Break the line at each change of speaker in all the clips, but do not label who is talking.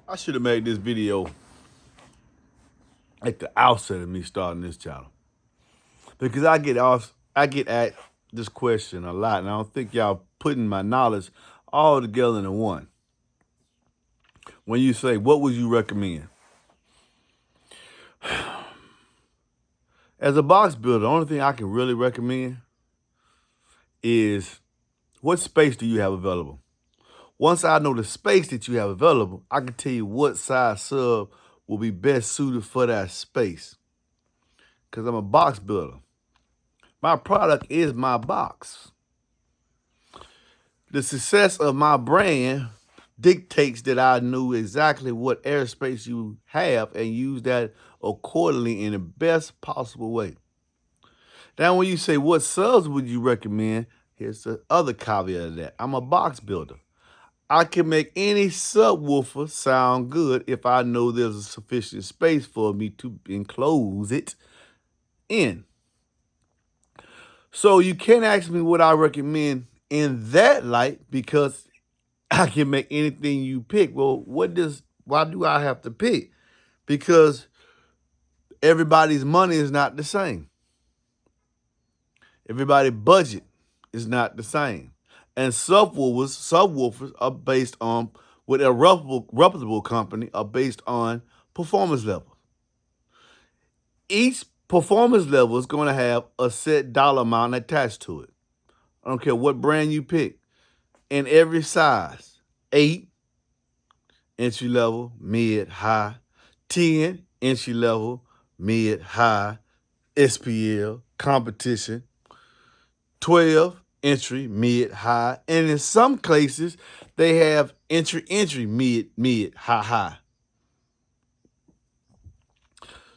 I should have made this video at the outset of me starting this channel because I get asked this question a lot, and I don't think y'all putting my knowledge all together into one. When you say, what would you recommend? As a box builder, the only thing I can really recommend is what space do you have available? Once I know the space that you have available, I can tell you what size sub will be best suited for that space. Because I'm a box builder. My product is my box. The success of my brand dictates that I knew exactly what airspace you have and use that accordingly in the best possible way. Now, when you say what subs would you recommend, here's the other caveat of that. I'm a box builder. I can make any subwoofer sound good if I know there's a sufficient space for me to enclose it in. So you can't ask me what I recommend in that light because I can make anything you pick. Well, why do I have to pick? Because everybody's money is not the same. Everybody's budget is not the same. And subwoofers are based on, with a reputable company, are based on performance level. Each performance level is going to have a set dollar amount attached to it. I don't care what brand you pick. In every size, 8, entry level, mid, high, 10, entry level, mid, high, SPL, competition, 12, entry, mid, high, and in some cases, they have entry, mid, high.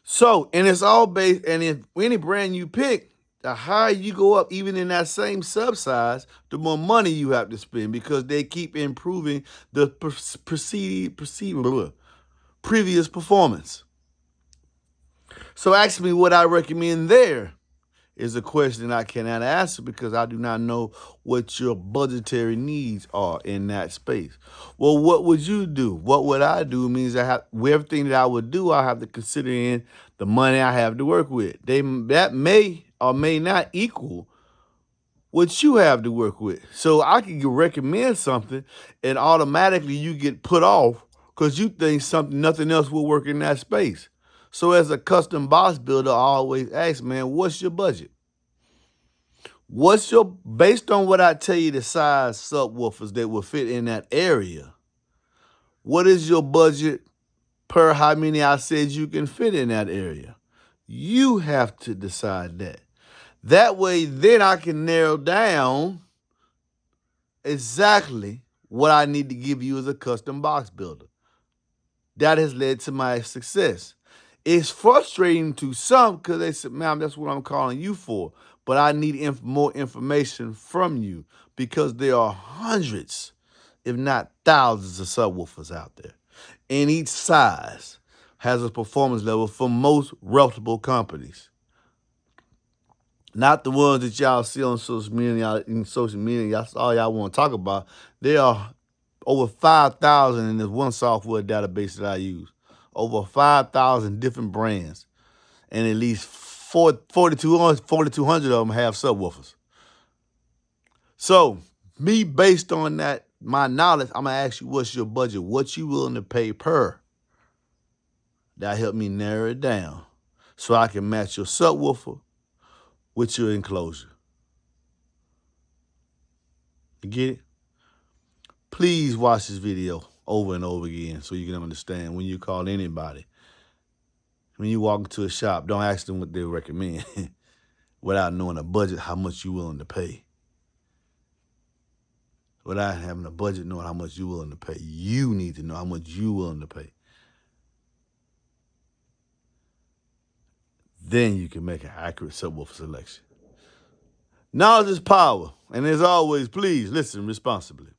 So, and it's all based, and if any brand you pick, the higher you go up, even in that same sub size, the more money you have to spend because they keep improving the previous performance. So ask me what I recommend there is a question I cannot answer because I do not know what your budgetary needs are in that space. Well, what would you do? What would I do means everything that I would do, I have to consider in the money I have to work with. That may or may not equal what you have to work with. So I can recommend something and automatically you get put off because you think nothing else will work in that space. So as a custom box builder, I always ask, man, what's your budget? Based on what I tell you the size subwoofers that will fit in that area, what is your budget per how many I said you can fit in that area? You have to decide that. That way, then I can narrow down exactly what I need to give you as a custom box builder. That has led to my success. It's frustrating to some because they said, ma'am, that's what I'm calling you for. But I need more information from you because there are hundreds, if not thousands of subwoofers out there. And each size has a performance level for most reputable companies. Not the ones that y'all see on social media. That's all y'all want to talk about. There are over 5,000 in this one software database that I use. Over 5,000 different brands. And at least 4,200 of them have subwoofers. So, me, based on that, my knowledge, I'm going to ask you, what's your budget? What you willing to pay per? That helped me narrow it down so I can match your subwoofer with your enclosure. You get it? Please watch this video over and over again so you can understand when you call anybody. When you walk into a shop, don't ask them what they recommend without knowing a budget, how much you're willing to pay. Without having a budget, knowing how much you're willing to pay. You need to know how much you're willing to pay. Then you can make an accurate subwoofer selection. Knowledge is power. And as always, please listen responsibly.